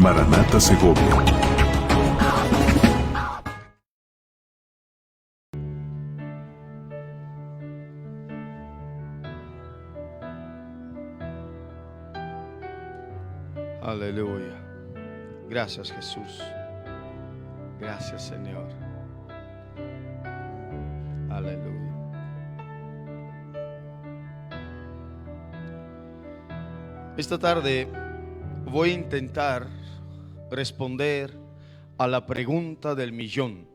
Maranata Segovia. Aleluya. Gracias, Jesús. Gracias, Señor. Aleluya. Esta tarde voy a intentar responder a la pregunta del millón.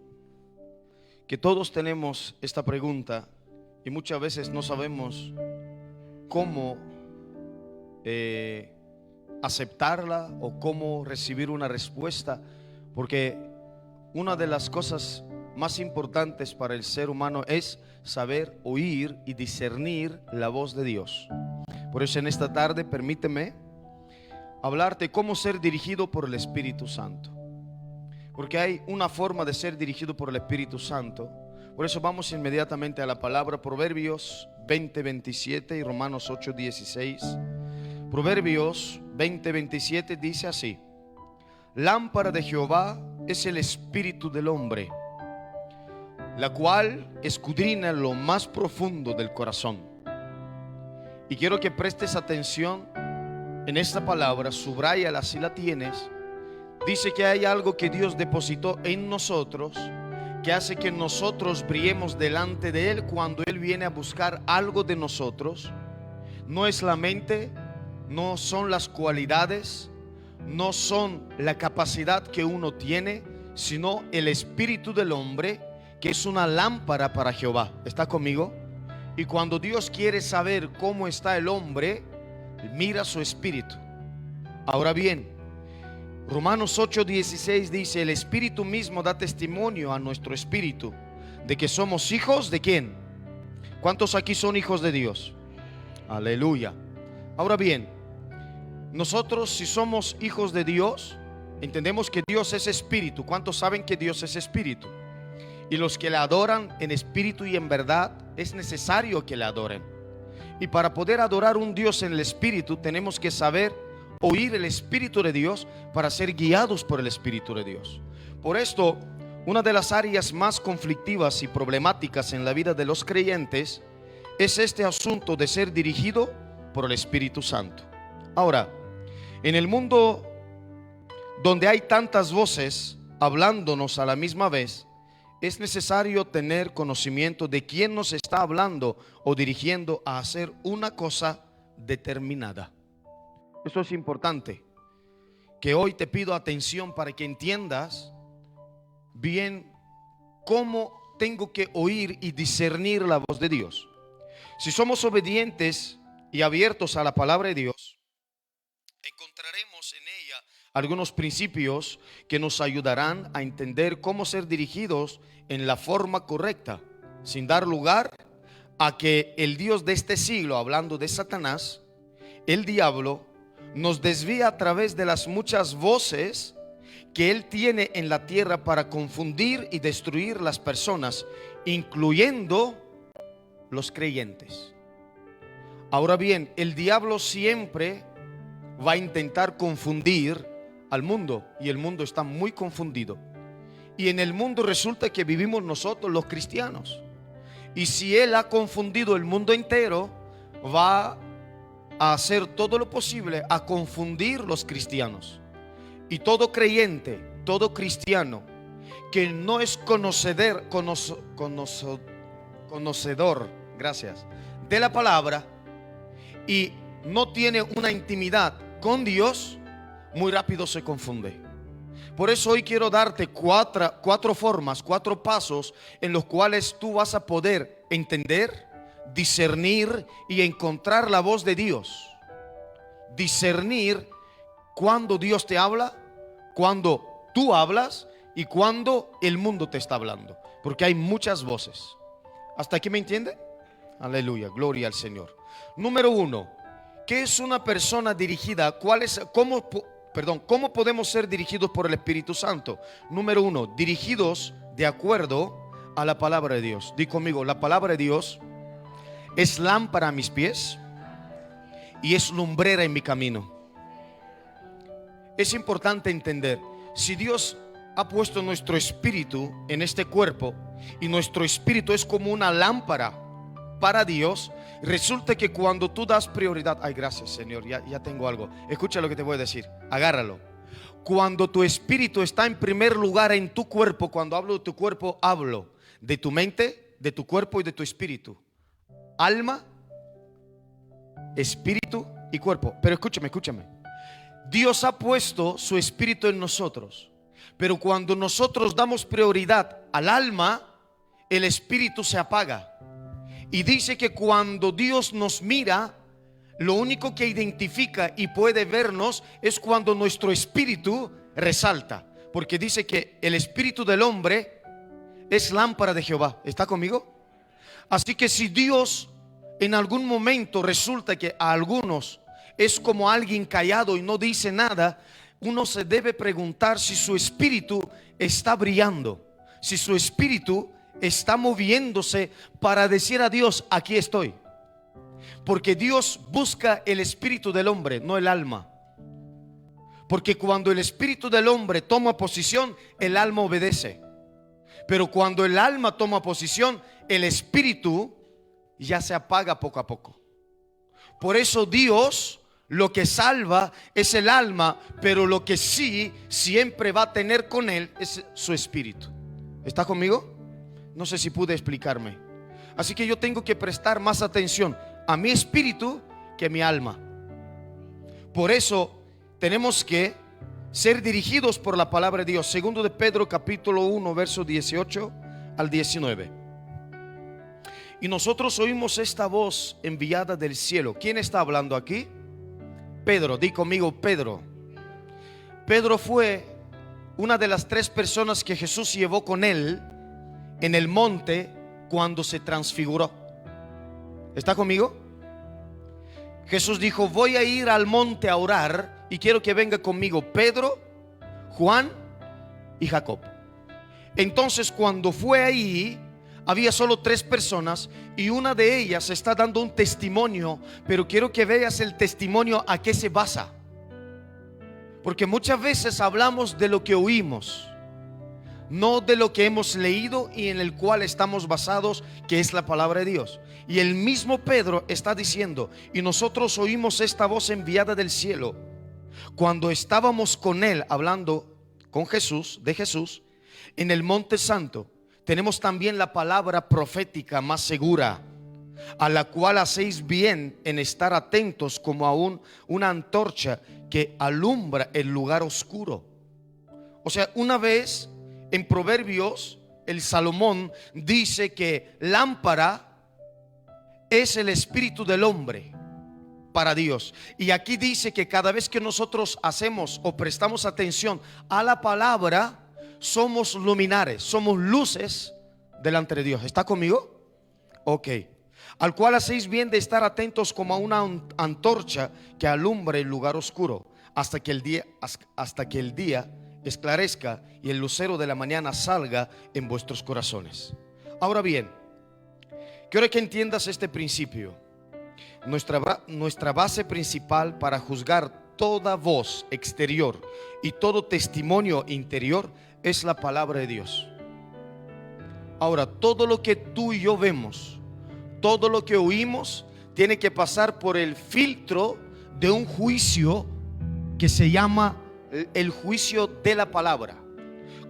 Que todos tenemos esta pregunta y muchas veces no sabemos cómo aceptarla o cómo recibir una respuesta, porque una de las cosas más importantes para el ser humano es saber oír y discernir la voz de Dios. Por eso en esta tarde permíteme hablarte cómo ser dirigido por el Espíritu Santo, porque hay una forma de ser dirigido por el Espíritu Santo. Por eso vamos inmediatamente a la palabra. Proverbios 20:27 y Romanos 8:16. Proverbios 20:27 dice así: lámpara de Jehová es el espíritu del hombre, la cual escudriña lo más profundo del corazón. Y quiero que prestes atención en esta palabra, subráyala si la tienes. Dice que hay algo que Dios depositó en nosotros, que hace que nosotros brillemos delante de Él cuando Él viene a buscar algo de nosotros. No es la mente, no son las cualidades, no son la capacidad que uno tiene, sino el espíritu del hombre, que es una lámpara para Jehová. ¿Está conmigo? Y cuando Dios quiere saber cómo está el hombre, mira su espíritu. Ahora bien, Romanos 8:16 dice: el espíritu mismo da testimonio a nuestro espíritu de que somos hijos de ¿quién? ¿Cuántos aquí son hijos de Dios? Aleluya. Ahora bien, nosotros, si somos hijos de Dios, entendemos que Dios es espíritu. ¿Cuántos saben que Dios es espíritu? Y los que le adoran en espíritu y en verdad, es necesario que le adoren. Y para poder adorar un Dios en el espíritu, tenemos que saber oír el espíritu de Dios para ser guiados por el espíritu de Dios. Por esto, una de las áreas más conflictivas y problemáticas en la vida de los creyentes es este asunto de ser dirigido por el Espíritu Santo. Ahora, en el mundo donde hay tantas voces hablándonos a la misma vez, es necesario tener conocimiento de quién nos está hablando o dirigiendo a hacer una cosa determinada. Eso es importante, que hoy te pido atención para que entiendas bien cómo tengo que oír y discernir la voz de Dios. Si somos obedientes y abiertos a la palabra de Dios, encontraremos en ella algunos principios que nos ayudarán a entender cómo ser dirigidos en la forma correcta, sin dar lugar a que el Dios de este siglo, hablando de Satanás, el diablo, nos desvía a través de las muchas voces que él tiene en la tierra para confundir y destruir las personas, incluyendo los creyentes. Ahora bien, el diablo siempre va a intentar confundir al mundo, y el mundo está muy confundido. Y en el mundo resulta que vivimos nosotros los cristianos. Y si él ha confundido el mundo entero, va a hacer todo lo posible a confundir los cristianos. Y todo creyente, todo cristiano que no es conocedor, gracias, de la palabra, y no tiene una intimidad con Dios, muy rápido se confunde. Por eso hoy quiero darte cuatro formas, cuatro pasos en los cuales tú vas a poder entender, discernir y encontrar la voz de Dios. Discernir cuando Dios te habla, cuando tú hablas y cuando el mundo te está hablando, porque hay muchas voces. ¿Hasta aquí me entiende? Aleluya, gloria al Señor. Número uno, ¿qué es una persona dirigida? ¿Cómo podemos ser dirigidos por el Espíritu Santo? Número uno, dirigidos de acuerdo a la palabra de Dios. Di conmigo, la palabra de Dios es lámpara a mis pies y es lumbrera en mi camino. es importante entender, si Dios ha puesto nuestro espíritu en este cuerpo y nuestro espíritu es como una lámpara para Dios, resulta que cuando tú das prioridad, ay, gracias Señor, ya tengo algo, escucha lo que te voy a decir, agárralo. Cuando tu espíritu está en primer lugar en tu cuerpo, cuando hablo de tu cuerpo, hablo de tu mente, de tu cuerpo y de tu espíritu. Alma, espíritu y cuerpo. Pero escúchame. Dios ha puesto su espíritu en nosotros. Pero cuando nosotros damos prioridad al alma, el espíritu se apaga. Y dice que cuando Dios nos mira, lo único que identifica y puede vernos es cuando nuestro espíritu resalta. Porque dice que el espíritu del hombre es lámpara de Jehová. ¿Está conmigo? Así que si Dios en algún momento resulta que a algunos es como alguien callado y no dice nada, uno se debe preguntar si su espíritu está brillando, si su espíritu está moviéndose para decir a Dios, aquí estoy. Porque Dios busca el espíritu del hombre, no el alma. Porque cuando el espíritu del hombre toma posición, el alma obedece. Pero cuando el alma toma posición, el espíritu ya se apaga poco a poco. Por eso Dios lo que salva es el alma, pero lo que sí siempre va a tener con él es su espíritu. ¿Está conmigo? No sé si pude explicarme. Así que yo tengo que prestar más atención a mi espíritu que a mi alma. Por eso tenemos que ser dirigidos por la palabra de Dios. Segundo de Pedro capítulo 1 verso 18 al 19. Y nosotros oímos esta voz enviada del cielo. ¿Quién está hablando aquí? Pedro, di conmigo Pedro. Pedro fue una de las 3 personas que Jesús llevó con él en el monte cuando se transfiguró. ¿Está conmigo? Jesús dijo, voy a ir al monte a orar y quiero que venga conmigo Pedro, Juan y Jacob. Entonces cuando fue ahí, había solo 3 personas y una de ellas está dando un testimonio, pero quiero que veas el testimonio a qué se basa. Porque muchas veces hablamos de lo que oímos, no de lo que hemos leído y en el cual estamos basados, que es la palabra de Dios. Y el mismo Pedro está diciendo, y nosotros oímos esta voz enviada del cielo cuando estábamos con él hablando con Jesús, de Jesús, en el monte santo. Tenemos también la palabra profética más segura, a la cual hacéis bien en estar atentos como a una antorcha que alumbra el lugar oscuro. O sea, una vez en Proverbios, el Salomón dice que lámpara es el espíritu del hombre para Dios. Y aquí dice que cada vez que nosotros hacemos o prestamos atención a la palabra, somos luminares, somos luces delante de Dios. ¿Está conmigo? Ok. Al cual hacéis bien de estar atentos como a una antorcha que alumbre el lugar oscuro hasta que el día esclarezca y el lucero de la mañana salga en vuestros corazones. Ahora bien, quiero que entiendas este principio. Nuestra base principal para juzgar toda voz exterior y todo testimonio interior es la palabra de Dios. Ahora, todo lo que tú y yo vemos, todo lo que oímos, tiene que pasar por el filtro de un juicio que se llama el juicio de la palabra.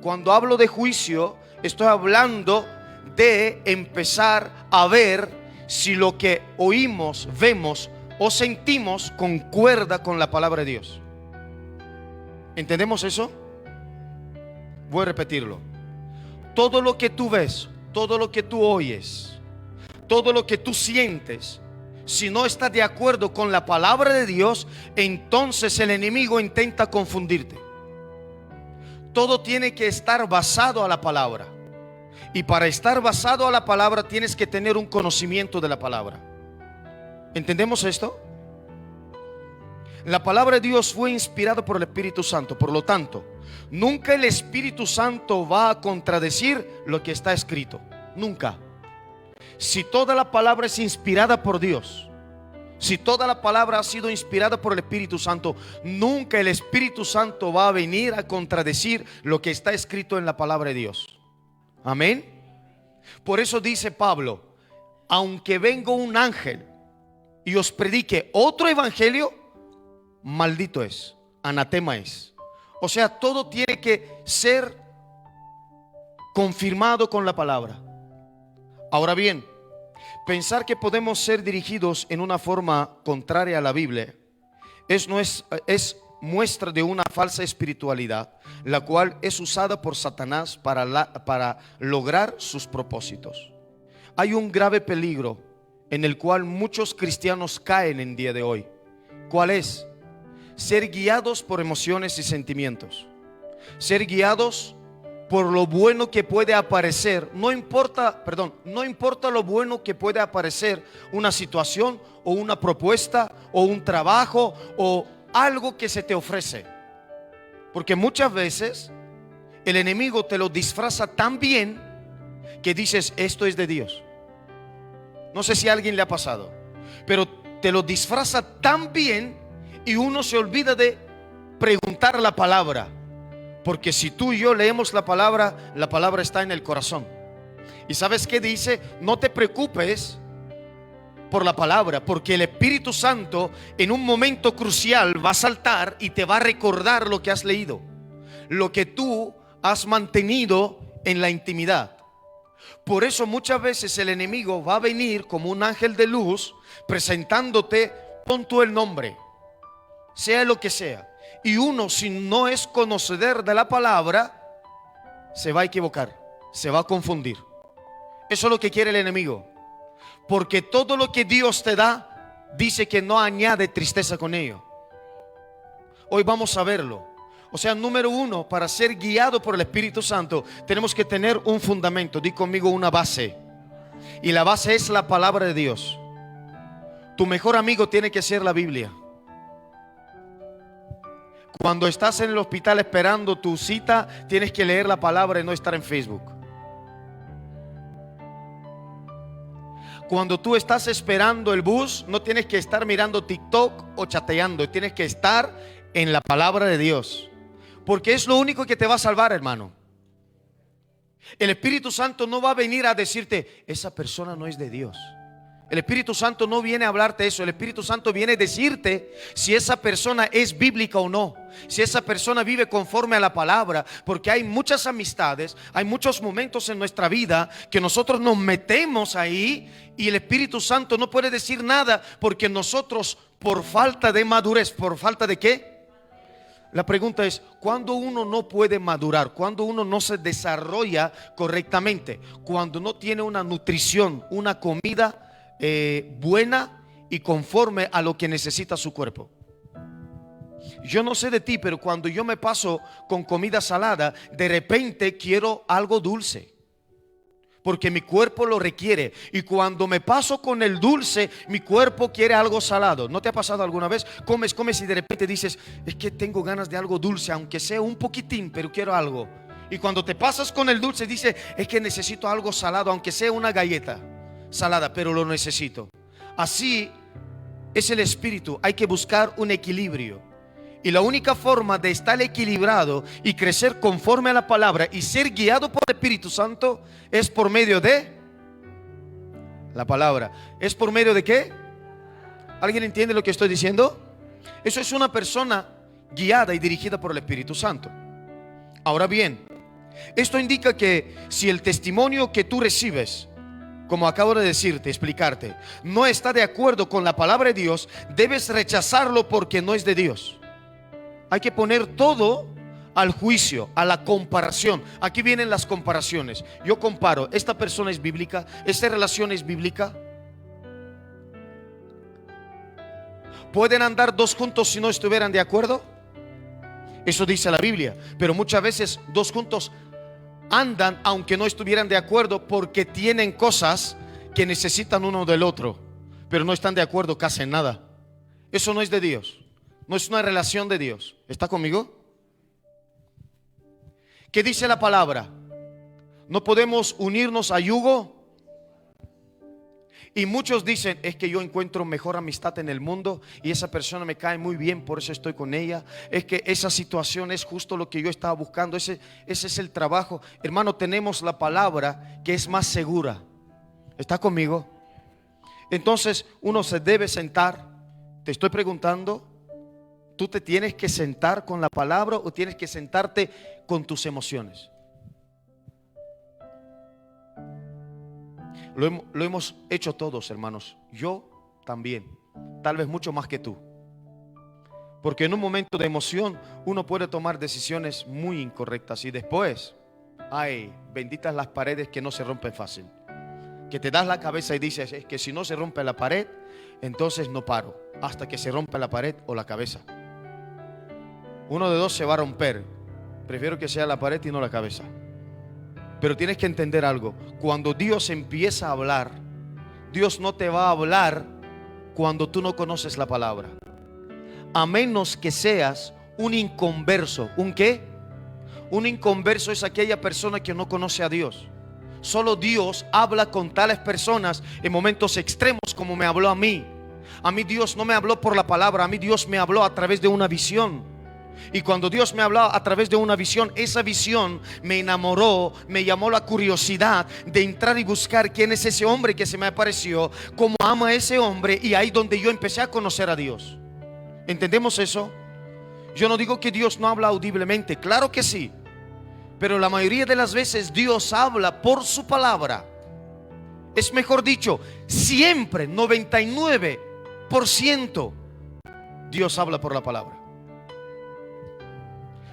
Cuando hablo de juicio, estoy hablando de empezar a ver si lo que oímos, vemos o sentimos concuerda con la palabra de Dios. ¿Entendemos eso? Voy a repetirlo. Todo lo que tú ves, todo lo que tú oyes, todo lo que tú sientes, si no está de acuerdo con la palabra de Dios, entonces el enemigo intenta confundirte. Todo tiene que estar basado a la palabra. Y para estar basado a la palabra tienes que tener un conocimiento de la palabra. ¿Entendemos esto? La palabra de Dios fue inspirada por el Espíritu Santo. Por lo tanto, nunca el Espíritu Santo va a contradecir lo que está escrito. Nunca. Si toda la palabra es inspirada por Dios Si toda la palabra ha sido inspirada por el Espíritu Santo, nunca el Espíritu Santo va a venir a contradecir lo que está escrito en la palabra de Dios. Amén. Por eso dice Pablo: aunque venga un ángel y os predique otro evangelio, maldito es, anatema es. O sea, todo tiene que ser confirmado con la palabra. Ahora bien, pensar que podemos ser dirigidos en una forma contraria a la Biblia es muestra de una falsa espiritualidad, la cual es usada por Satanás para lograr sus propósitos. Hay un grave peligro en el cual muchos cristianos caen en día de hoy. ¿Cuál es? Ser guiados por emociones y sentimientos. Ser guiados por lo bueno que puede aparecer. No importa lo bueno que puede aparecer una situación o una propuesta o un trabajo o algo que se te ofrece. Porque muchas veces el enemigo te lo disfraza tan bien que dices: esto es de Dios. No sé si a alguien le ha pasado, pero te lo disfraza tan bien y uno se olvida de preguntar la palabra. Porque si tú y yo leemos la palabra está en el corazón. ¿Y sabes qué dice? No te preocupes por la palabra, porque el Espíritu Santo en un momento crucial va a saltar y te va a recordar lo que has leído, lo que tú has mantenido en la intimidad. Por eso muchas veces el enemigo va a venir como un ángel de luz presentándote: pon tú el nombre, sea lo que sea. Y uno, si no es conocedor de la palabra, se va a equivocar, se va a confundir. Eso es lo que quiere el enemigo. Porque todo lo que Dios te da, dice que no añade tristeza con ello. Hoy vamos a verlo. O sea, número uno, para ser guiado por el Espíritu Santo, tenemos que tener un fundamento. Di conmigo: una base. Y la base es la palabra de Dios. Tu mejor amigo tiene que ser la Biblia. Cuando estás en el hospital esperando tu cita, tienes que leer la palabra y no estar en Facebook. Cuando tú estás esperando el bus, no tienes que estar mirando TikTok o chateando. Tienes que estar en la palabra de Dios, porque es lo único que te va a salvar, hermano. El Espíritu Santo no va a venir a decirte: esa persona no es de Dios. El Espíritu Santo no viene a hablarte eso. El Espíritu Santo viene a decirte si esa persona es bíblica o no, si esa persona vive conforme a la palabra. Porque hay muchas amistades, hay muchos momentos en nuestra vida que nosotros nos metemos ahí y el Espíritu Santo no puede decir nada, porque nosotros, por falta de madurez, ¿por falta de qué? La pregunta es: ¿cuándo uno no puede madurar? ¿Cuándo uno no se desarrolla correctamente? Cuando no tiene una nutrición, una comida buena y conforme a lo que necesita su cuerpo. Yo no sé de ti, pero cuando yo me paso con comida salada, de repente quiero algo dulce, porque mi cuerpo lo requiere. Y cuando me paso con el dulce, mi cuerpo quiere algo salado. ¿No te ha pasado alguna vez? Comes y de repente dices: es que tengo ganas de algo dulce, aunque sea un poquitín, pero quiero algo. Y cuando te pasas con el dulce, dices: es que necesito algo salado, aunque sea una galleta salada, pero lo necesito. Así es el espíritu. Hay que buscar un equilibrio. Y la única forma de estar equilibrado y crecer conforme a la palabra y ser guiado por el Espíritu Santo es por medio de la palabra. ¿Es por medio de qué? ¿Alguien entiende lo que estoy diciendo? Eso es una persona guiada y dirigida por el Espíritu Santo. Ahora bien, esto indica que si el testimonio que tú recibes, como acabo de decirte, explicarte, no está de acuerdo con la palabra de Dios, debes rechazarlo porque no es de Dios. Hay que poner todo al juicio, a la comparación. Aquí vienen las comparaciones. Yo comparo: esta persona es bíblica, esta relación es bíblica. ¿Pueden andar dos juntos si no estuvieran de acuerdo? Eso dice la Biblia. Pero muchas veces dos juntos andan aunque no estuvieran de acuerdo, porque tienen cosas que necesitan uno del otro, pero no están de acuerdo casi en nada. Eso no es de Dios, no es una relación de Dios. ¿Está conmigo? ¿Qué dice la palabra? No podemos unirnos a yugo Y muchos dicen, es que yo encuentro mejor amistad en el mundo y esa persona me cae muy bien, por eso estoy con ella. Es que esa situación es justo lo que yo estaba buscando, ese es el trabajo. Hermano, tenemos la palabra que es más segura. ¿Está conmigo? Entonces uno se debe sentar. Te estoy preguntando, ¿tú te tienes que sentar con la palabra o tienes que sentarte con tus emociones? Lo hemos hecho todos, hermanos. Yo también, tal vez mucho más que tú. Porque en un momento de emoción uno puede tomar decisiones muy incorrectas y después, ay, benditas las paredes que no se rompen fácil. Que te das la cabeza y dices, es que si no se rompe la pared, entonces no paro hasta que se rompa la pared o la cabeza. Uno de dos se va a romper. Prefiero que sea la pared y no la cabeza. Pero tienes que entender algo. Cuando Dios empieza a hablar, Dios no te va a hablar cuando tú no conoces la palabra. A menos que seas un inconverso. ¿Un qué? Un inconverso es aquella persona que no conoce a Dios. Solo Dios habla con tales personas en momentos extremos como me habló a mí. A mí Dios no me habló por la palabra, a mí Dios me habló a través de una visión. Y cuando Dios me hablaba a través de una visión, esa visión me enamoró, me llamó la curiosidad de entrar y buscar quién es ese hombre que se me apareció, cómo ama a ese hombre, y ahí donde yo empecé a conocer a Dios. ¿Entendemos eso? Yo no digo que Dios no habla audiblemente, claro que sí, pero la mayoría de las veces Dios habla por su palabra. Es mejor dicho, siempre, 99%, Dios habla por la palabra.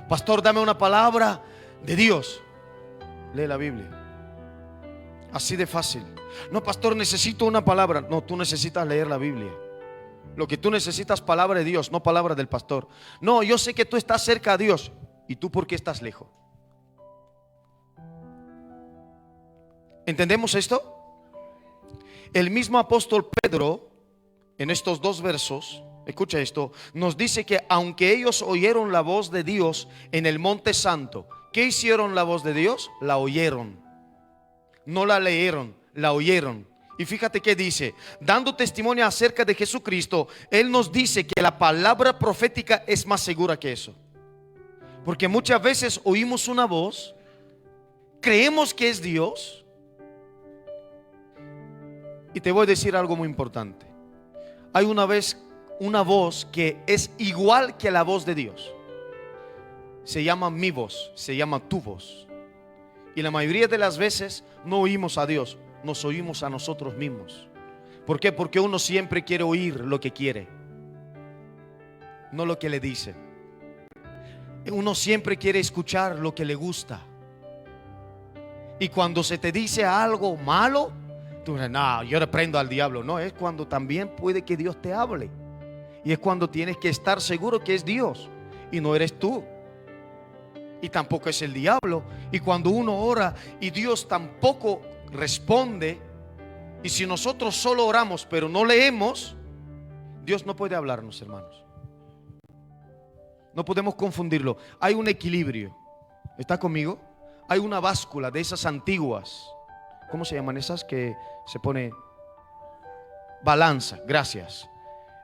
Pastor, dame una palabra de Dios. Lee la Biblia. Así de fácil. No, pastor, necesito una palabra. No, tú necesitas leer la Biblia. Lo que tú necesitas, palabra de Dios, no palabra del pastor. No, yo sé que tú estás cerca a Dios. ¿Y tú por qué estás lejos? ¿Entendemos esto? El mismo apóstol Pedro, en estos dos versos, escucha esto, nos dice que aunque ellos oyeron la voz de Dios en el monte santo, ¿qué hicieron la voz de Dios? La oyeron. No la leyeron, la oyeron. Y fíjate que dice, dando testimonio acerca de Jesucristo, Él nos dice que la palabra profética es más segura que eso. Porque muchas veces oímos una voz, creemos que es Dios. Y te voy a decir algo muy importante. Hay una voz que es igual que la voz de Dios. Se llama mi voz, se llama tu voz. Y la mayoría de las veces no oímos a Dios, nos oímos a nosotros mismos. ¿Por qué? Porque uno siempre quiere oír lo que quiere, no lo que le dice. Uno siempre quiere escuchar lo que le gusta. Y cuando se te dice algo malo, tú dices, no, yo reprendo al diablo. No, es cuando también puede que Dios te hable. Y es cuando tienes que estar seguro que es Dios y no eres tú. Y tampoco es el diablo. Y cuando uno ora y Dios tampoco responde, y si nosotros solo oramos pero no leemos, Dios no puede hablarnos, hermanos. No podemos confundirlo. Hay un equilibrio. ¿Está conmigo? Hay una báscula de esas antiguas. ¿Cómo se llaman esas que se pone? Balanza, gracias.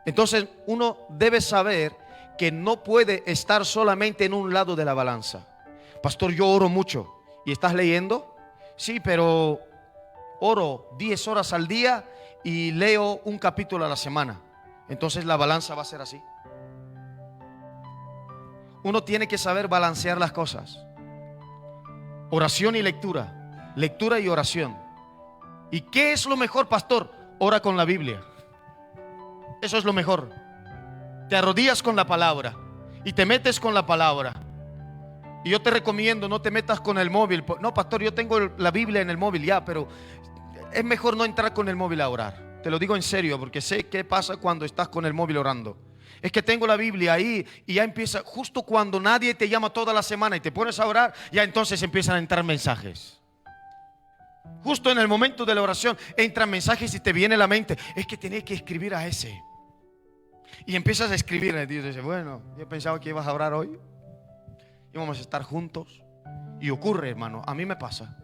Entonces uno debe saber que no puede estar solamente en un lado de la balanza. Pastor, yo oro mucho. ¿Y estás leyendo? Sí, pero oro 10 horas al día y leo un capítulo a la semana. Entonces la balanza va a ser así. Uno tiene que saber balancear las cosas. Oración y lectura. Lectura y oración. ¿Y qué es lo mejor, pastor? Ora con la Biblia. Eso es lo mejor. Te arrodillas con la palabra y te metes con la palabra. Y yo te recomiendo, no te metas con el móvil. No, pastor, yo tengo la Biblia en el móvil ya, pero es mejor no entrar con el móvil a orar. Te lo digo en serio, porque sé qué pasa cuando estás con el móvil orando. Es que tengo la Biblia ahí y ya empieza, justo cuando nadie te llama toda la semana y te pones a orar, ya entonces empiezan a entrar mensajes. Justo en el momento de la oración entran mensajes y te viene a la mente, es que tenés que escribir a ese. Y empiezas a escribir y Dios dice, bueno, yo pensaba que ibas a orar hoy, íbamos a estar juntos. Y ocurre, hermano, a mí me pasa.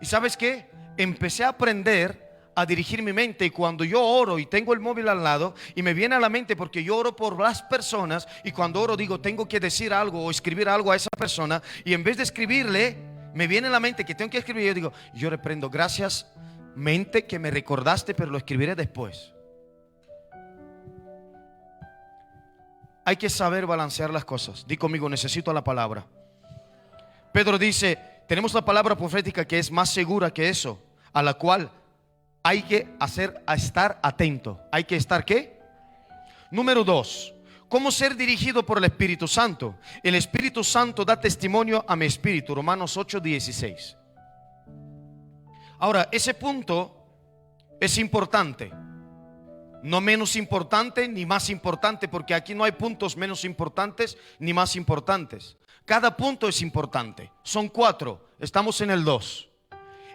¿Y sabes qué? Empecé a aprender a dirigir mi mente. Y cuando yo oro y tengo el móvil al lado y me viene a la mente, porque yo oro por las personas, y cuando oro digo, tengo que decir algo o escribir algo a esa persona, y en vez de escribirle, me viene a la mente que tengo que escribir. Yo digo, yo reprendo, gracias mente que me recordaste, pero lo escribiré después. Hay que saber balancear las cosas. Di conmigo, necesito la palabra. Pedro dice, tenemos la palabra profética que es más segura que eso, a la cual hay que estar atento. Hay que estar ¿qué? Número 2, ¿cómo ser dirigido por el Espíritu Santo? El Espíritu Santo da testimonio a mi espíritu. Romanos 8:16. Ahora, ese punto es importante. No menos importante ni más importante, porque aquí no hay puntos menos importantes ni más importantes. Cada punto es importante. Son 4, estamos en el 2.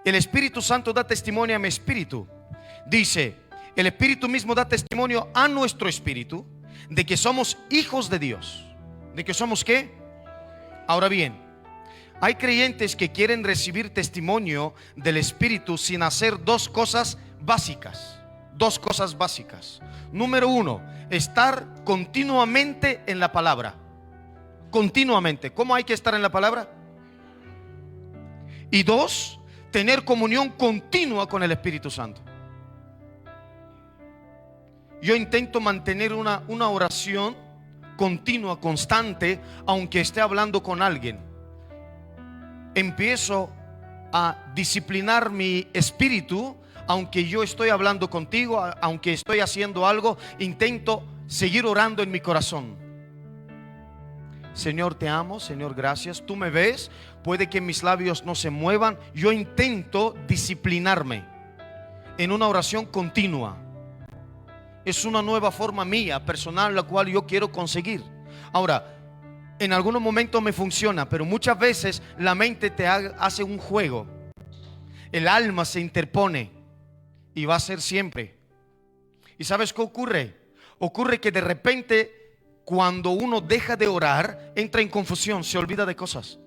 El Espíritu Santo da testimonio a mi espíritu. Dice, el Espíritu mismo da testimonio a nuestro espíritu de que somos hijos de Dios. ¿De que somos qué? Ahora bien, hay creyentes que quieren recibir testimonio del Espíritu sin hacer dos cosas básicas. Dos cosas básicas. Número 1, estar continuamente en la palabra. Continuamente. ¿Cómo hay que estar en la palabra? Y 2, tener comunión continua con el Espíritu Santo. Yo intento mantener una oración continua, constante, aunque esté hablando con alguien. Empiezo a disciplinar mi espíritu. Aunque yo estoy hablando contigo, aunque estoy haciendo algo, intento seguir orando en mi corazón. Señor, te amo. Señor, gracias. Tú me ves. Puede que mis labios no se muevan. Yo intento disciplinarme en una oración continua. Es una nueva forma mía, personal, la cual yo quiero conseguir. Ahora, en algunos momentos me funciona, pero muchas veces la mente te hace un juego. El alma se interpone. Y va a ser siempre. ¿Y sabes qué ocurre? Ocurre que de repente, cuando uno deja de orar, entra en confusión, se olvida de cosas.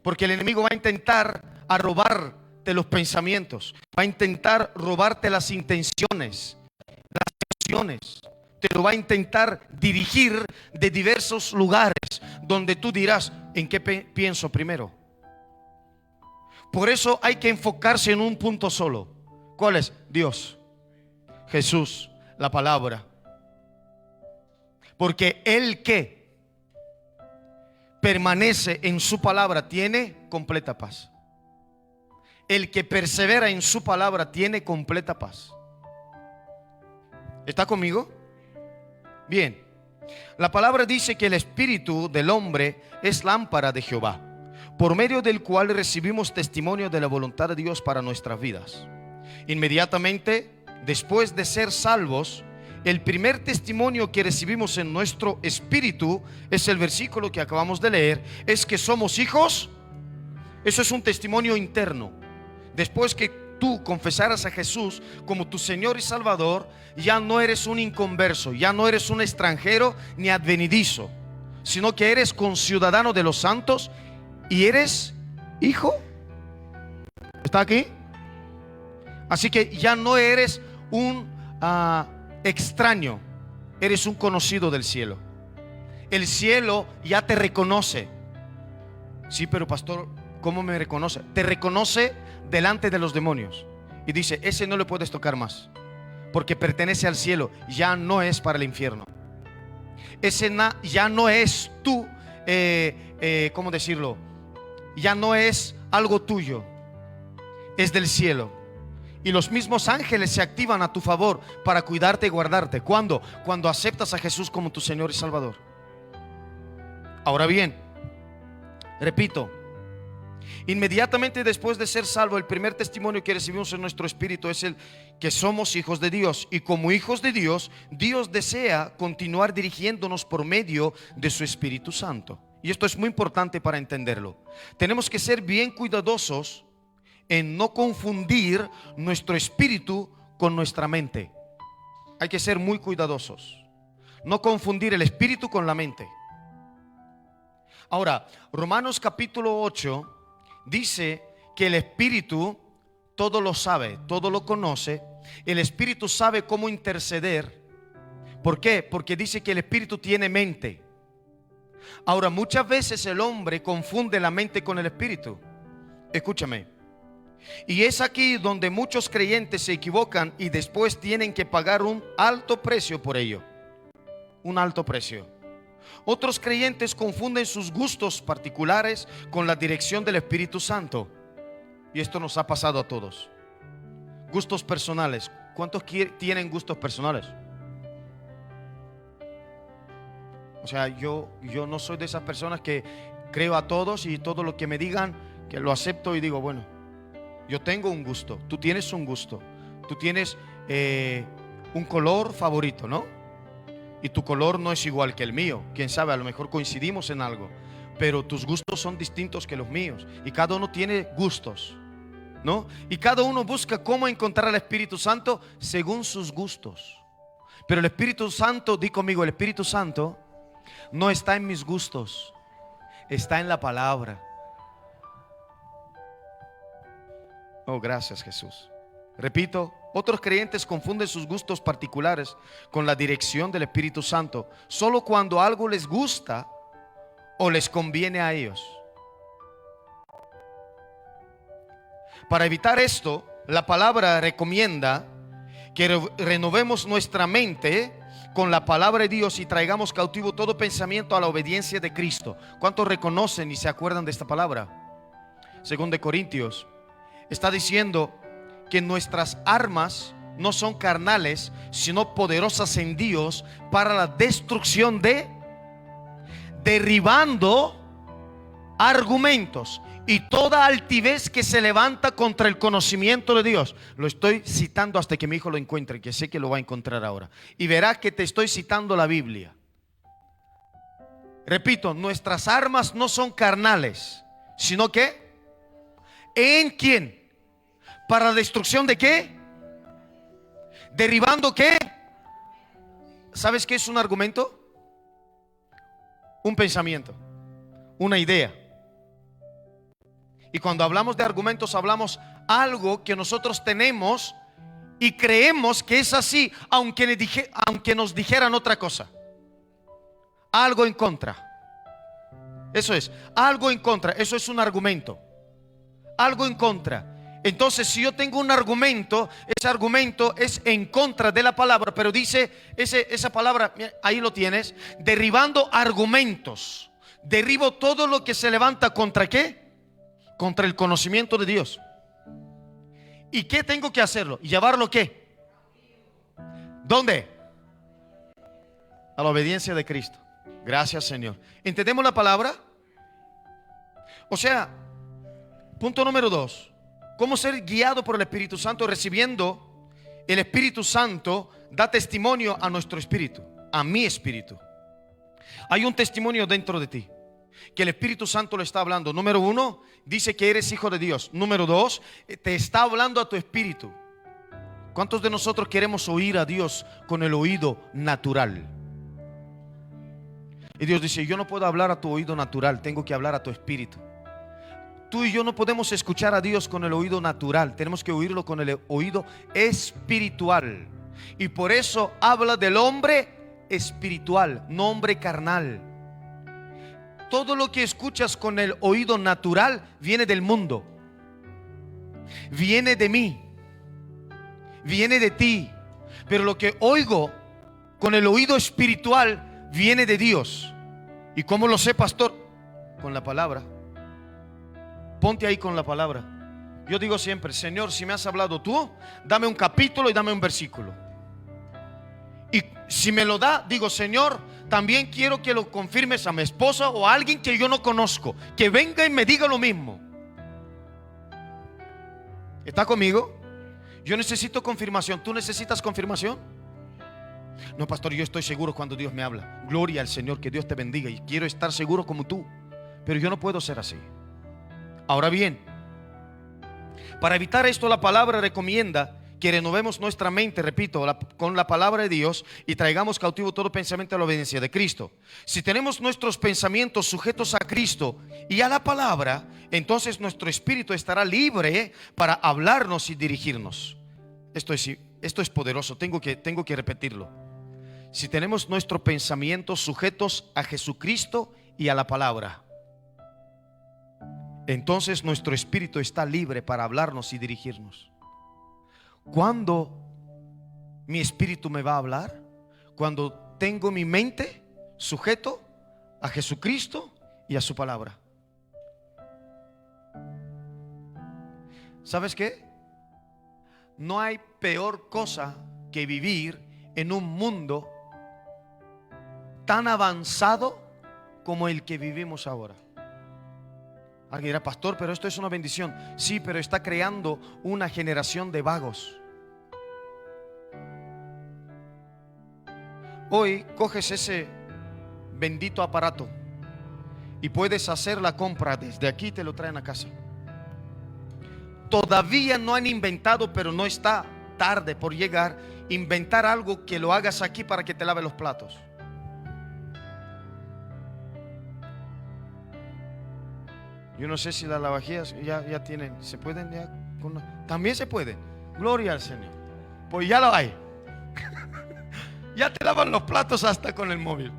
Porque el enemigo va a intentar robarte los pensamientos, va a intentar robarte las intenciones, las acciones. Te lo va a intentar dirigir de diversos lugares donde tú dirás, ¿en qué pienso primero? Por eso hay que enfocarse en un punto solo. ¿Cuál es? Dios, Jesús, la palabra. Porque el que permanece en su palabra tiene completa paz. El que persevera en su palabra tiene completa paz. ¿Está conmigo? Bien. La palabra dice que el espíritu del hombre es lámpara de Jehová, por medio del cual recibimos testimonio de la voluntad de Dios para nuestras vidas. Inmediatamente después de ser salvos, el primer testimonio que recibimos en nuestro espíritu es el versículo que acabamos de leer, es que somos hijos. Eso es un testimonio interno. Después que tú confesaras a Jesús como tu Señor y Salvador, ya no eres un inconverso, ya no eres un extranjero ni advenedizo, sino que eres conciudadano de los santos y eres hijo. ¿Está aquí? Así que ya no eres un extraño, eres un conocido del cielo. El cielo ya te reconoce. Sí, pero pastor, ¿cómo me reconoce? Te reconoce delante de los demonios y dice, ese no le puedes tocar más, porque pertenece al cielo, ya no es para el infierno. Ese ya no es tú, ¿cómo decirlo? Ya no es algo tuyo, es del cielo. Y los mismos ángeles se activan a tu favor para cuidarte y guardarte. ¿Cuándo? Cuando aceptas a Jesús como tu Señor y Salvador. Ahora bien, repito, inmediatamente después de ser salvo, el primer testimonio que recibimos en nuestro espíritu es el que somos hijos de Dios. Y como hijos de Dios, Dios desea continuar dirigiéndonos por medio de su Espíritu Santo. Y esto es muy importante para entenderlo. Tenemos que ser bien cuidadosos en no confundir nuestro espíritu con nuestra mente. Hay que ser muy cuidadosos. No confundir el espíritu con la mente. Ahora, Romanos capítulo 8 dice que el espíritu todo lo sabe, todo lo conoce. El Espíritu sabe cómo interceder. ¿Por qué? Porque dice que el Espíritu tiene mente. Ahora, muchas veces el hombre confunde la mente con el Espíritu. Escúchame. Y es aquí donde muchos creyentes se equivocan y después tienen que pagar un alto precio por ello. Un alto precio. Otros creyentes confunden sus gustos particulares con la dirección del Espíritu Santo. Y esto nos ha pasado a todos. Gustos personales. ¿Cuántos tienen gustos personales? O sea, yo no soy de esas personas que creo a todos y todo lo que me digan, que lo acepto y digo, bueno, yo tengo un gusto, tú tienes un gusto, tú tienes un color favorito, ¿no? Y tu color no es igual que el mío. Quién sabe, a lo mejor coincidimos en algo, pero tus gustos son distintos que los míos. Y cada uno tiene gustos, ¿no? Y cada uno busca cómo encontrar al Espíritu Santo según sus gustos. Pero el Espíritu Santo, di conmigo, el Espíritu Santo no está en mis gustos, está en la palabra. Oh, gracias, Jesús. Repito, otros creyentes confunden sus gustos particulares con la dirección del Espíritu Santo solo cuando algo les gusta o les conviene a ellos. Para evitar esto, la palabra recomienda que renovemos nuestra mente con la palabra de Dios y traigamos cautivo todo pensamiento a la obediencia de Cristo. ¿Cuántos reconocen y se acuerdan de esta palabra? Según de Corintios está diciendo que nuestras armas no son carnales, sino poderosas en Dios para la destrucción de, derribando argumentos y toda altivez que se levanta contra el conocimiento de Dios. Lo estoy citando hasta que mi hijo lo encuentre, que sé que lo va a encontrar ahora. Y verá que te estoy citando la Biblia. Repito, nuestras armas no son carnales, sino que ¿en quién? ¿Para la destrucción de qué? ¿Derribando qué? ¿Sabes qué es un argumento? Un pensamiento, una idea. Y cuando hablamos de argumentos, hablamos algo que nosotros tenemos y creemos que es así, aunque nos dijeran otra cosa. Algo en contra. Eso es, algo en contra. Eso es un argumento. Algo en contra. Entonces, si yo tengo un argumento, ese argumento es en contra de la palabra, pero dice esa palabra, ahí lo tienes, derribando argumentos. Derribo todo lo que se levanta contra ¿qué? Contra el conocimiento de Dios. ¿Y qué tengo que hacerlo? ¿Y llevarlo qué? ¿Dónde? A la obediencia de Cristo. Gracias, Señor. ¿Entendemos la palabra? O sea, punto número 2. ¿Cómo ser guiado por el Espíritu Santo? Recibiendo el Espíritu Santo da testimonio a nuestro espíritu, a mi espíritu. Hay un testimonio dentro de ti que el Espíritu Santo le está hablando. Número 1, dice que eres hijo de Dios. Número 2, te está hablando a tu espíritu. ¿Cuántos de nosotros queremos oír a Dios con el oído natural? Y Dios dice, yo no puedo hablar a tu oído natural, tengo que hablar a tu espíritu. Tú y yo no podemos escuchar a Dios con el oído natural, tenemos que oírlo con el oído espiritual. Y por eso habla del hombre espiritual, no hombre carnal. Todo lo que escuchas con el oído natural viene del mundo, viene de mí, viene de ti. Pero lo que oigo con el oído espiritual viene de Dios. ¿Y cómo lo sé, pastor? Con la palabra. Ponte ahí con la palabra. Yo digo siempre, Señor, si me has hablado tú, dame un capítulo y dame un versículo. Y si me lo da, digo, Señor, también quiero que lo confirmes a mi esposa o a alguien que yo no conozco, que venga y me diga lo mismo. ¿Está conmigo? Yo necesito confirmación. ¿Tú necesitas confirmación? No, pastor, yo estoy seguro cuando Dios me habla. Gloria al Señor, que Dios te bendiga. Y quiero estar seguro como tú, pero yo no puedo ser así. Ahora bien, para evitar esto, la palabra recomienda que renovemos nuestra mente, repito, con la palabra de Dios y traigamos cautivo todo pensamiento a la obediencia de Cristo. Si tenemos nuestros pensamientos sujetos a Cristo y a la palabra, entonces nuestro espíritu estará libre para hablarnos y dirigirnos. Esto es poderoso, tengo que repetirlo. Si tenemos nuestros pensamientos sujetos a Jesucristo y a la palabra, entonces nuestro espíritu está libre para hablarnos y dirigirnos. ¿Cuándo mi espíritu me va a hablar? Cuando tengo mi mente sujeto a Jesucristo y a su palabra. ¿Sabes qué? No hay peor cosa que vivir en un mundo tan avanzado como el que vivimos ahora. Alguien dirá, pastor, pero esto es una bendición. Sí, pero está creando una generación de vagos. Hoy coges ese bendito aparato y puedes hacer la compra desde aquí, te lo traen a casa. Todavía no han inventado, pero no está tarde por llegar, inventar algo que lo hagas aquí para que te lave los platos. Yo no sé si las lavavajillas ya tienen, ¿se pueden ya? También se pueden. Gloria al Señor. Pues ya lo hay. Ya te lavan los platos hasta con el móvil.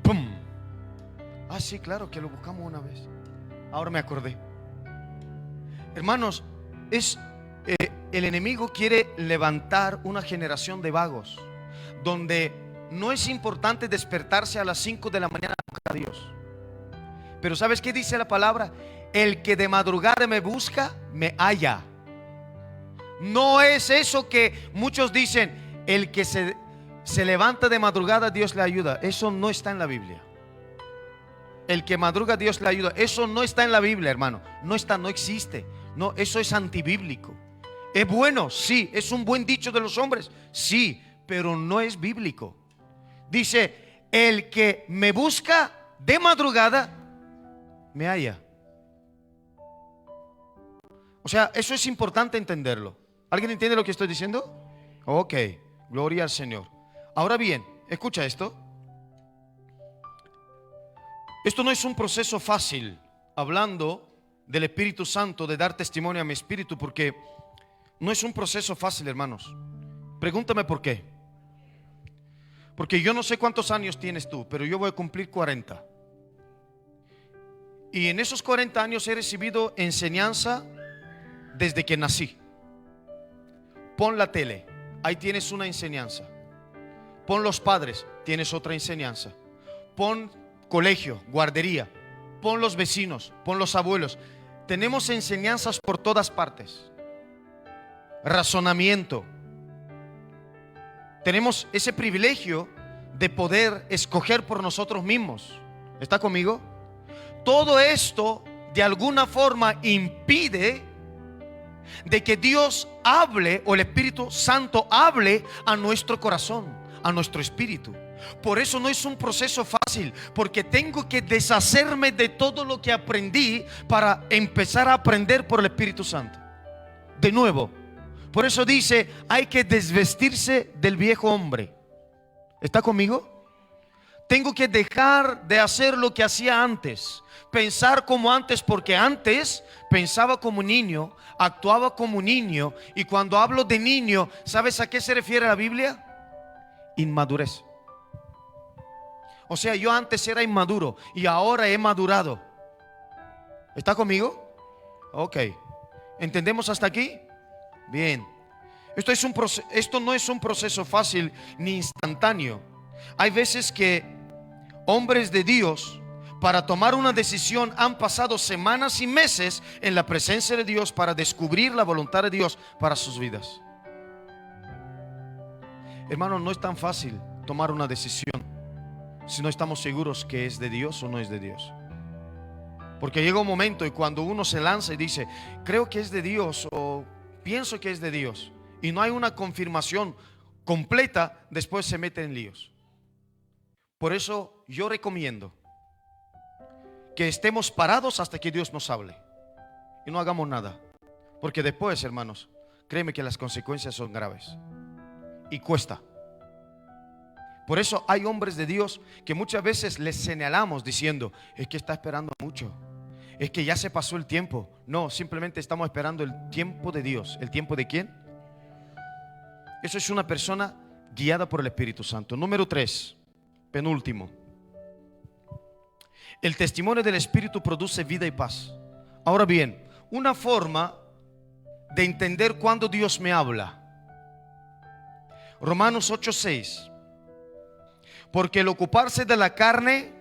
¡Pum! Ah, sí, claro que lo buscamos una vez. Ahora me acordé. Hermanos, el enemigo quiere levantar una generación de vagos, donde no es importante despertarse a las 5 de la mañana a buscar a Dios. Pero ¿sabes qué dice la palabra? El que de madrugada me busca, me halla. No es eso que muchos dicen, el que se levanta de madrugada, Dios le ayuda. Eso no está en la Biblia. El que madruga, Dios le ayuda. Eso no está en la Biblia, hermano. No está, no existe. No, eso es antibíblico. ¿Es bueno? Sí. ¿Es un buen dicho de los hombres? Sí, pero no es bíblico. Dice, el que me busca de madrugada, me halla. O sea, eso es importante entenderlo. ¿Alguien entiende lo que estoy diciendo? Ok, gloria al Señor. Ahora bien, escucha esto. Esto no es un proceso fácil, hablando del Espíritu Santo, de dar testimonio a mi espíritu, porque no es un proceso fácil, hermanos. Pregúntame por qué. Porque yo no sé cuántos años tienes tú, pero yo voy a cumplir 40. Y en esos 40 años he recibido enseñanza desde que nací. Pon la tele, ahí tienes una enseñanza. Pon los padres, tienes otra enseñanza. Pon colegio, guardería. Pon los vecinos, pon los abuelos. Tenemos enseñanzas por todas partes. Razonamiento. Tenemos ese privilegio de poder escoger por nosotros mismos. ¿Está conmigo? Todo esto de alguna forma impide de que Dios hable, o el Espíritu Santo hable a nuestro corazón, a nuestro espíritu. Por eso no es un proceso fácil, porque tengo que deshacerme de todo lo que aprendí para empezar a aprender por el Espíritu Santo. De nuevo, por eso dice, hay que desvestirse del viejo hombre. ¿Está conmigo? Tengo que dejar de hacer lo que hacía antes, pensar como antes, porque antes pensaba como niño, actuaba como niño. Y cuando hablo de niño, ¿sabes a qué se refiere la Biblia? Inmadurez. O sea, yo antes era inmaduro y ahora he madurado. ¿Está conmigo? Ok. ¿Entendemos hasta aquí? Bien. Esto no es un proceso fácil ni instantáneo. Hay veces que hombres de Dios, para tomar una decisión, han pasado semanas y meses en la presencia de Dios para descubrir la voluntad de Dios para sus vidas. Hermano, no es tan fácil tomar una decisión si no estamos seguros que es de Dios o no es de Dios. Porque llega un momento y cuando uno se lanza y dice, creo que es de Dios o pienso que es de Dios, y no hay una confirmación completa, después se mete en líos. Por eso yo recomiendo que estemos parados hasta que Dios nos hable y no hagamos nada, porque después, hermanos, créeme que las consecuencias son graves y cuesta. Por eso hay hombres de Dios que muchas veces les señalamos diciendo, es que está esperando mucho, Es que ya se pasó el tiempo. No, simplemente estamos esperando el tiempo de Dios. ¿El tiempo de quién? Eso es una persona guiada por el Espíritu Santo. Número 3, penúltimo. El testimonio del Espíritu produce vida y paz. Ahora bien, una forma de entender cuando Dios me habla. Romanos 8:6. Porque el ocuparse de la carne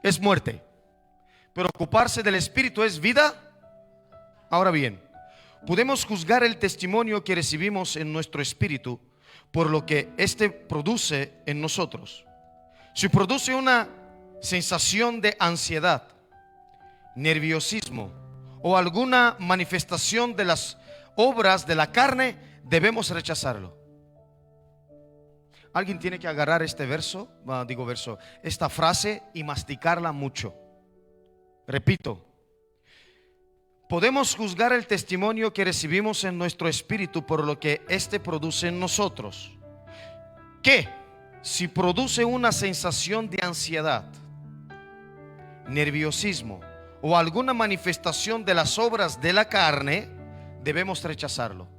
es muerte, pero ocuparse del Espíritu es vida. Ahora bien, podemos juzgar el testimonio que recibimos en nuestro espíritu por lo que éste produce en nosotros. Si produce una sensación de ansiedad, nerviosismo o alguna manifestación de las obras de la carne, debemos rechazarlo. Alguien tiene que agarrar este esta frase y masticarla mucho. Repito, podemos juzgar el testimonio que recibimos en nuestro espíritu por lo que éste produce en nosotros. Que si produce una sensación de ansiedad, nerviosismo o alguna manifestación de las obras de la carne, debemos rechazarlo.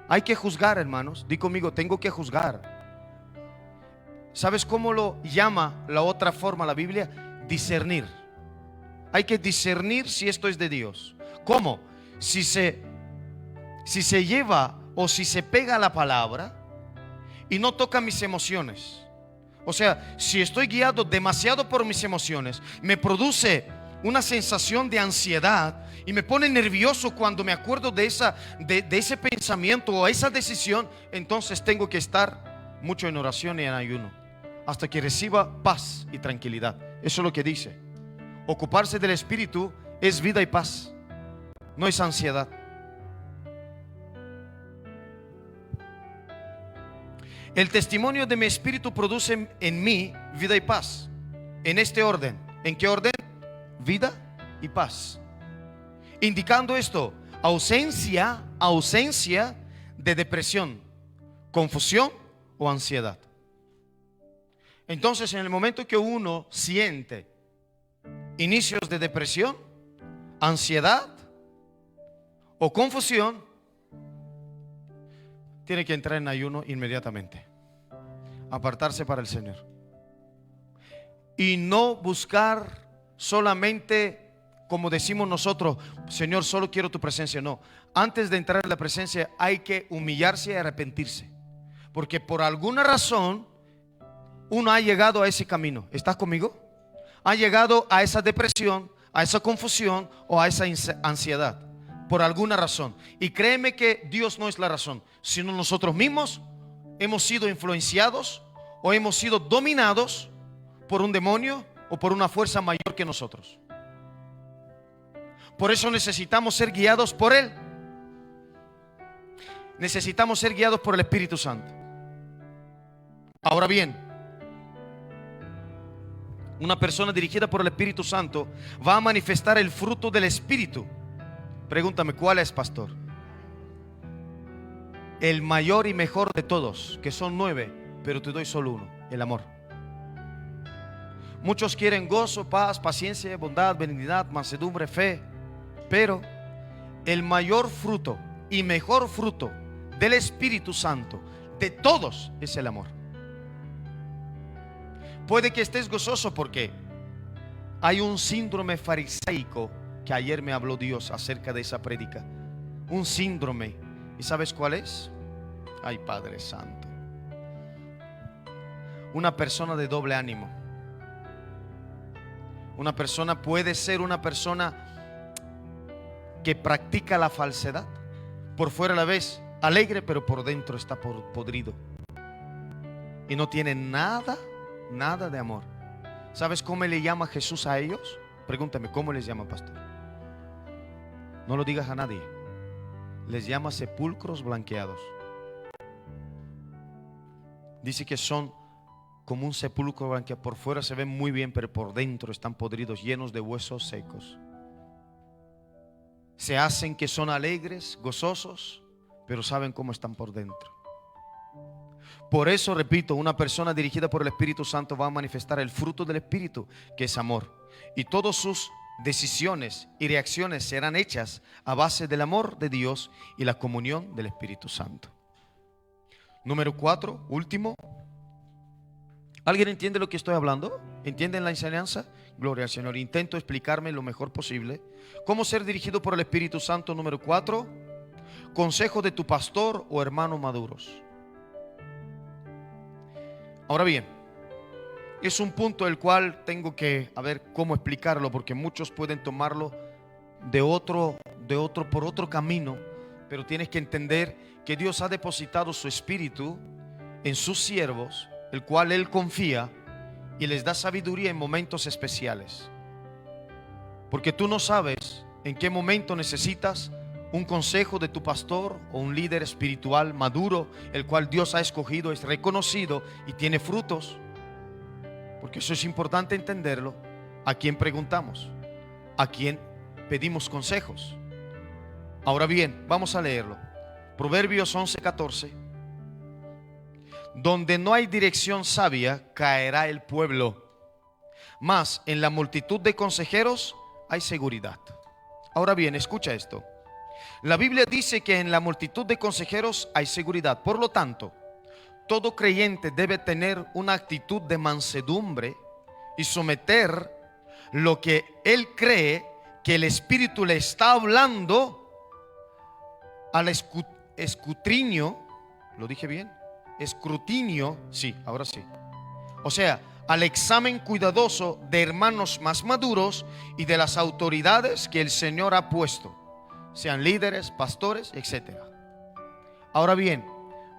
Hay que juzgar, hermanos. Di conmigo, tengo que juzgar. ¿Sabes cómo lo llama la otra forma la Biblia? Discernir. Hay que discernir si esto es de Dios. ¿Cómo? Si se lleva o si se pega a la palabra y no toca mis emociones. O sea, si estoy guiado demasiado por mis emociones, me produce una sensación de ansiedad y me pone nervioso cuando me acuerdo de ese pensamiento o esa decisión, entonces tengo que estar mucho en oración y en ayuno hasta que reciba paz y tranquilidad. Eso es lo que dice. Ocuparse del Espíritu es vida y paz, no es ansiedad. El testimonio de mi espíritu produce en mí vida y paz. En este orden. ¿En qué orden? Vida y paz. Indicando esto, ausencia de depresión, confusión o ansiedad. Entonces, en el momento que uno siente inicios de depresión, ansiedad o confusión, tiene que entrar en ayuno inmediatamente, apartarse para el Señor y no buscar solamente, como decimos nosotros, Señor, solo quiero tu presencia. No, antes de entrar en la presencia hay que humillarse y arrepentirse, porque por alguna razón uno ha llegado a ese camino. ¿Estás conmigo? Ha llegado a esa depresión, a esa confusión o a esa ansiedad por alguna razón. Y créeme que Dios no es la razón, sino nosotros mismos hemos sido influenciados o hemos sido dominados por un demonio o por una fuerza mayor que nosotros. Por eso necesitamos ser guiados por Él. Necesitamos ser guiados por el Espíritu Santo. Ahora bien, una persona dirigida por el Espíritu Santo va a manifestar el fruto del Espíritu. Pregúntame, ¿cuál es, pastor? El mayor y mejor de todos, que son 9, pero te doy solo uno: el amor. Muchos quieren gozo, paz, paciencia, bondad, benignidad, mansedumbre, fe, pero el mayor fruto y mejor fruto del Espíritu Santo de todos es el amor. Puede que estés gozoso porque hay un síndrome fariseico que ayer me habló Dios acerca de esa prédica. Un síndrome. ¿Y sabes cuál es? Ay, Padre Santo. Una persona de doble ánimo. Una persona puede ser una persona que practica la falsedad. Por fuera la ves alegre, pero por dentro está podrido. Y no tiene nada de amor. ¿Sabes cómo le llama Jesús a ellos? Pregúntame, ¿cómo les llama, pastor? No lo digas a nadie. Les llama sepulcros blanqueados. Dice que son como un sepulcro blanqueado. Por fuera se ven muy bien, pero por dentro están podridos, llenos de huesos secos. Se hacen que son alegres, gozosos, pero saben cómo están por dentro. Por eso, repito, una persona dirigida por el Espíritu Santo va a manifestar el fruto del Espíritu, que es amor. y todas sus decisiones y reacciones serán hechas a base del amor de Dios y la comunión del Espíritu Santo. Número 4, último. ¿Alguien entiende lo que estoy hablando? ¿Entienden la enseñanza? Gloria al Señor. Intento explicarme lo mejor posible. ¿Cómo ser dirigido por el Espíritu Santo? Número 4. Consejo de tu pastor o hermano maduros. Ahora bien, es un punto el cual tengo que a ver cómo explicarlo, porque muchos pueden tomarlo por otro camino, pero tienes que entender que Dios ha depositado su espíritu en sus siervos, el cual Él confía y les da sabiduría en momentos especiales. Porque tú no sabes en qué momento necesitas un consejo de tu pastor o un líder espiritual maduro, el cual Dios ha escogido, es reconocido y tiene frutos. Porque eso es importante entenderlo. ¿A quién preguntamos? ¿A quién pedimos consejos? Ahora bien, vamos a leerlo. Proverbios 11:14. Donde no hay dirección sabia, caerá el pueblo, mas en la multitud de consejeros hay seguridad. Ahora bien, escucha esto. La Biblia dice que en la multitud de consejeros hay seguridad. Por lo tanto, todo creyente debe tener una actitud de mansedumbre y someter lo que él cree que el Espíritu le está hablando al escrutinio. ¿Lo dije bien? Escrutinio, sí, ahora sí. O sea, al examen cuidadoso de hermanos más maduros y de las autoridades que el Señor ha puesto, sean líderes, pastores, etc. Ahora bien,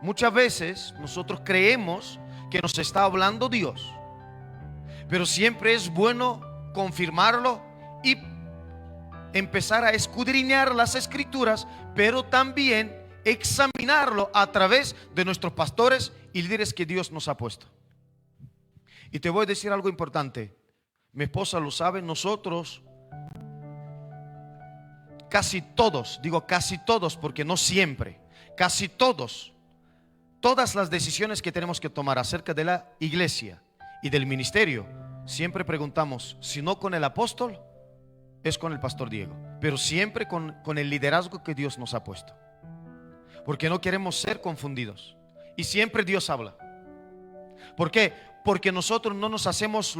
muchas veces nosotros creemos que nos está hablando Dios, pero siempre es bueno confirmarlo y empezar a escudriñar las escrituras, pero también examinarlo a través de nuestros pastores y líderes que Dios nos ha puesto. Y te voy a decir algo importante. Mi esposa lo sabe, nosotros casi todos, digo casi todos porque no siempre, casi todos, todas las decisiones que tenemos que tomar acerca de la iglesia y del ministerio, siempre preguntamos, si no con el apóstol, es con el pastor Diego, pero siempre con el liderazgo que Dios nos ha puesto, porque no queremos ser confundidos. Y siempre Dios habla. ¿Por qué? Porque nosotros no nos hacemos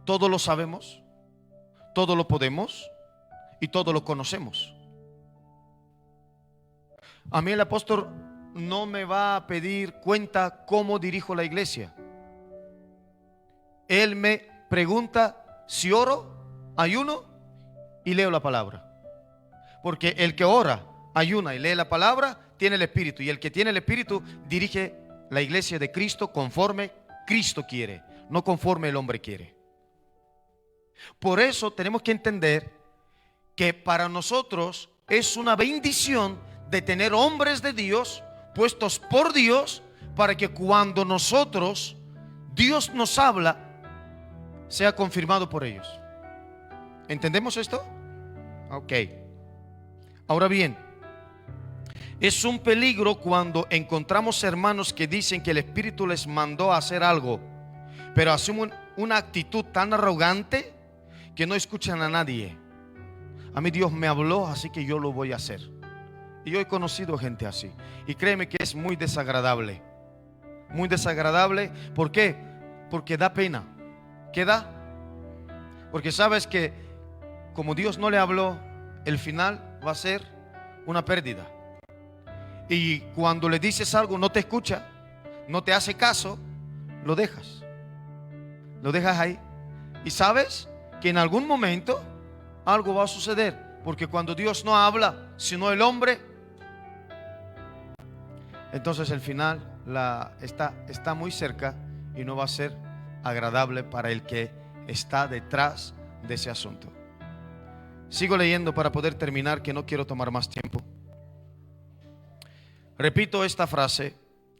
todo lo sabemos, todo lo podemos y todo lo conocemos. A mí el apóstol no me va a pedir cuenta cómo dirijo la iglesia. Él me pregunta si oro, ayuno y leo la palabra. Porque el que ora, ayuna y lee la palabra tiene el Espíritu, y el que tiene el Espíritu dirige la iglesia de Cristo conforme Cristo quiere, no conforme el hombre quiere. Por eso tenemos que entender que para nosotros es una bendición de tener hombres de Dios puestos por Dios, para que cuando Dios nos habla, sea confirmado por ellos. ¿Entendemos esto? Ok. Ahora bien, es un peligro cuando encontramos hermanos que dicen que el Espíritu les mandó a hacer algo, pero asumen una actitud tan arrogante que no escuchan a nadie. A mí Dios me habló, así que yo lo voy a hacer. Y yo he conocido gente así, y créeme que es muy desagradable. Muy desagradable. ¿Por qué? Porque da pena. ¿Qué da? Porque sabes que como Dios no le habló, el final va a ser una pérdida. Y cuando le dices algo, no te escucha, no te hace caso, lo dejas. Lo dejas ahí. Y sabes que en algún momento algo va a suceder. Porque cuando Dios no habla, sino el hombre, entonces el final está muy cerca y no va a ser agradable para el que está detrás de ese asunto. Sigo leyendo para poder terminar, que no quiero tomar más tiempo. Repito esta frase: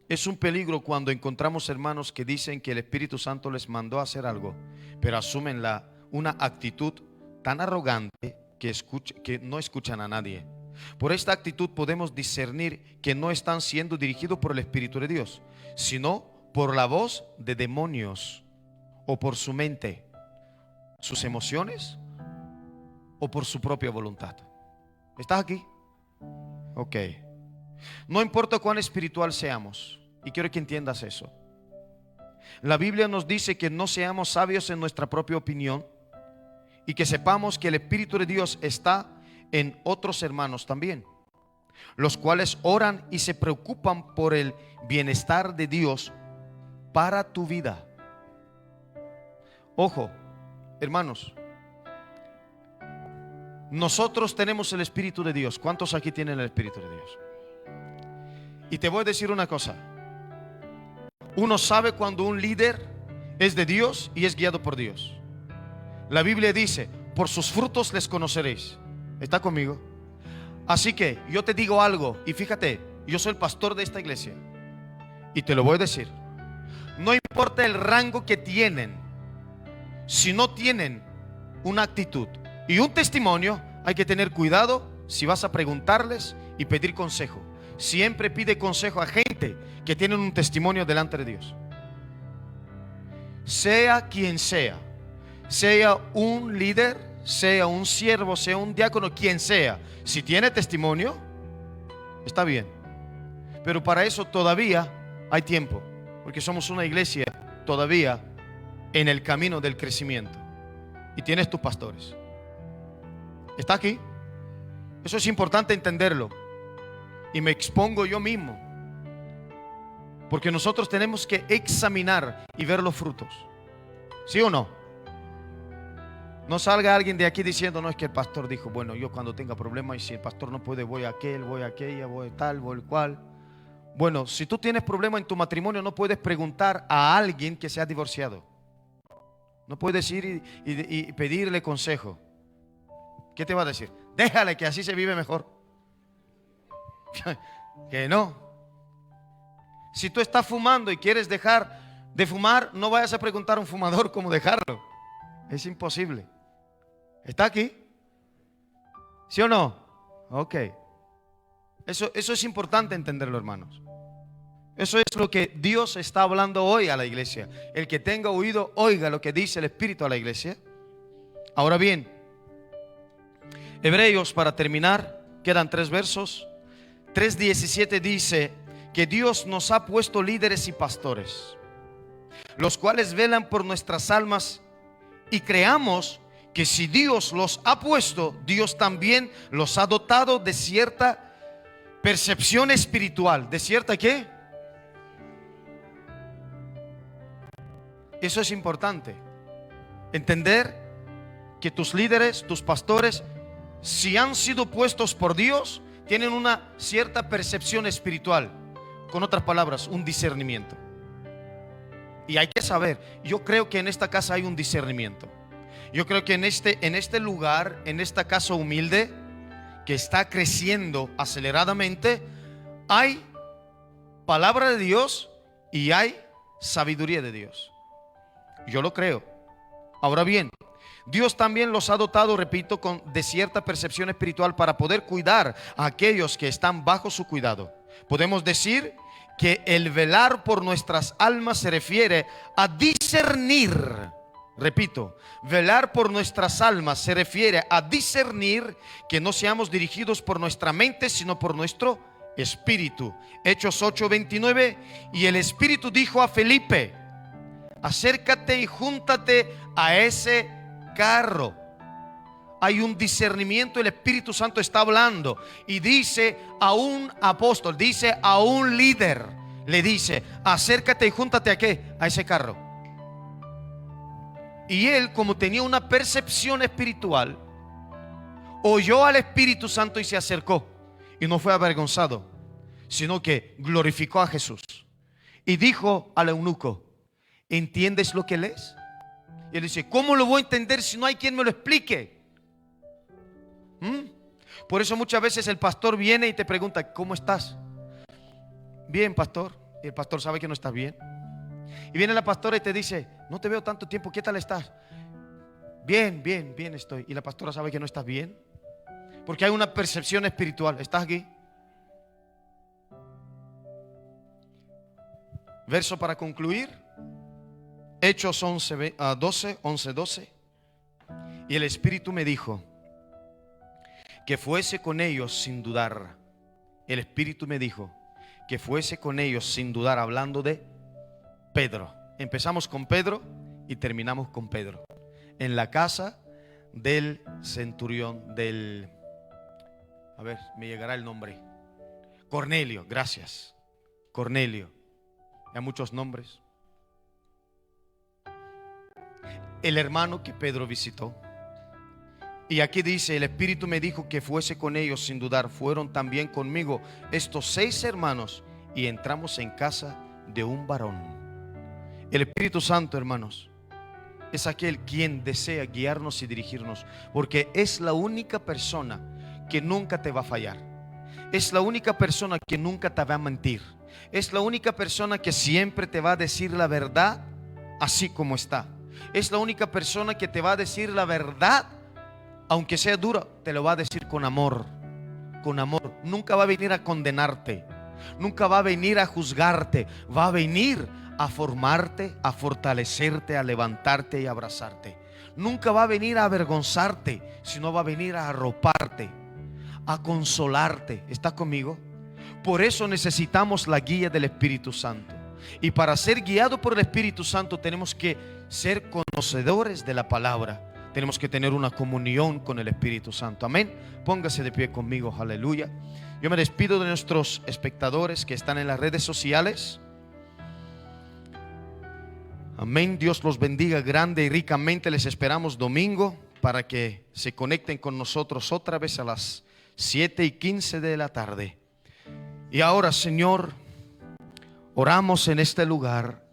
es un peligro cuando encontramos hermanos que dicen que el Espíritu Santo les mandó a hacer algo, pero asumen una actitud tan arrogante que no escuchan a nadie. Por esta actitud podemos discernir que no están siendo dirigidos por el Espíritu de Dios, sino por la voz de demonios o por su mente. sus emociones o por su propia voluntad? ¿Estás aquí? Ok. No importa cuán espiritual seamos, y quiero que entiendas eso. La Biblia nos dice que no seamos sabios en nuestra propia opinión y que sepamos que el Espíritu de Dios está en otros hermanos también, los cuales oran y se preocupan por el bienestar de Dios para tu vida. Ojo, hermanos, nosotros tenemos el Espíritu de Dios. ¿Cuántos aquí tienen el Espíritu de Dios? Y te voy a decir una cosa. Uno sabe cuando un líder es de Dios y es guiado por Dios. La Biblia dice, por sus frutos les conoceréis. ¿Está conmigo? Así que yo te digo algo, y fíjate, yo soy el pastor de esta iglesia y te lo voy a decir. No importa el rango que tienen, si no tienen una actitud y un testimonio, hay que tener cuidado si vas a preguntarles y pedir consejo. Siempre pide consejo a gente que tienen un testimonio delante de Dios. Sea quien sea un líder, sea un siervo, sea un diácono, quien sea, si tiene testimonio, está bien. Pero para eso todavía hay tiempo, porque somos una iglesia todavía en el camino del crecimiento. Y tienes tus pastores. ¿Está aquí? Eso es importante entenderlo. Y me expongo yo mismo, porque nosotros tenemos que examinar y ver los frutos. ¿Sí o no? No salga alguien de aquí diciendo, no, es que el pastor dijo, bueno, yo cuando tenga problemas, y si el pastor no puede, voy a aquel, voy a aquella, voy a tal, voy a cual. Bueno, si tú tienes problemas en tu matrimonio, no puedes preguntar a alguien que se ha divorciado. No puedes ir y pedirle consejo. ¿Qué te va a decir? Déjale, que así se vive mejor. Que no. Si tú estás fumando y quieres dejar de fumar, no vayas a preguntar a un fumador cómo dejarlo. Es imposible. ¿Está aquí? ¿Sí o no? Ok. Eso es importante entenderlo, hermanos. Eso es lo que Dios está hablando hoy a la iglesia. El que tenga oído, oiga lo que dice el Espíritu a la iglesia. Ahora bien, Hebreos, para terminar, quedan 3 versos. 3:17 dice que Dios nos ha puesto líderes y pastores, los cuales velan por nuestras almas, y creamos que si Dios los ha puesto, Dios también los ha dotado de cierta percepción espiritual. ¿De cierta qué? Eso es importante. Entender que tus líderes, tus pastores, si han sido puestos por Dios, tienen una cierta percepción espiritual. Con otras palabras, un discernimiento. Y hay que saber, yo creo que en esta casa hay un discernimiento. Yo creo que en este lugar, en esta casa humilde, que está creciendo aceleradamente, hay palabra de Dios y hay sabiduría de Dios. Yo lo creo. Ahora bien, Dios también los ha dotado, repito, de cierta percepción espiritual para poder cuidar a aquellos que están bajo su cuidado. Podemos decir que el velar por nuestras almas se refiere a discernir. Repito, velar por nuestras almas se refiere a discernir, que no seamos dirigidos por nuestra mente, sino por nuestro espíritu. Hechos 8:29. Y el Espíritu dijo a Felipe: acércate y júntate a ese carro. Hay un discernimiento, el Espíritu Santo está hablando y dice a un apóstol, dice a un líder, le dice: acércate y júntate a qué, a ese carro. Y él, como tenía una percepción espiritual, oyó al Espíritu Santo y se acercó, y no fue avergonzado, sino que glorificó a Jesús y dijo al eunuco: ¿entiendes lo que lees? Y él dice: ¿cómo lo voy a entender si no hay quien me lo explique? Por eso muchas veces el pastor viene y te pregunta: ¿cómo estás? Bien, pastor. Y el pastor sabe que no estás bien. Y viene la pastora y te dice: no te veo tanto tiempo, ¿qué tal estás? Bien, bien, bien estoy. Y la pastora sabe que no estás bien, porque hay una percepción espiritual. ¿Estás aquí? Verso para concluir. Hechos 11:12. Y el Espíritu me dijo que fuese con ellos sin dudar. El Espíritu me dijo que fuese con ellos sin dudar, hablando de Pedro. Empezamos con Pedro y terminamos con Pedro. En la casa del centurión, a ver, me llegará el nombre. Cornelio, gracias. Cornelio. Hay muchos nombres. El hermano que Pedro visitó. Y aquí dice, el Espíritu me dijo que fuese con ellos sin dudar. Fueron también conmigo estos 6 hermanos y entramos en casa de un varón. El Espíritu Santo, hermanos, es aquel quien desea guiarnos y dirigirnos, porque es la única persona que nunca te va a fallar. Es la única persona que nunca te va a mentir. Es la única persona que siempre te va a decir la verdad así como está. Es la única persona que te va a decir la verdad, aunque sea dura, te lo va a decir con amor. Con amor. Nunca va a venir a condenarte. Nunca va a venir a juzgarte. Va a venir a formarte, a fortalecerte, a levantarte y a abrazarte. Nunca va a venir a avergonzarte, sino va a venir a arroparte, a consolarte. ¿Estás conmigo? Por eso necesitamos la guía del Espíritu Santo. Y para ser guiado por el Espíritu Santo tenemos que ser conocedores de la palabra. Tenemos que tener una comunión con el Espíritu Santo. Amén. Póngase de pie conmigo. Aleluya. Yo me despido de nuestros espectadores que están en las redes sociales. Amén. Dios los bendiga grande y ricamente. Les esperamos domingo para que se conecten con nosotros otra vez a las 7:15 de la tarde. Y ahora, Señor, oramos en este lugar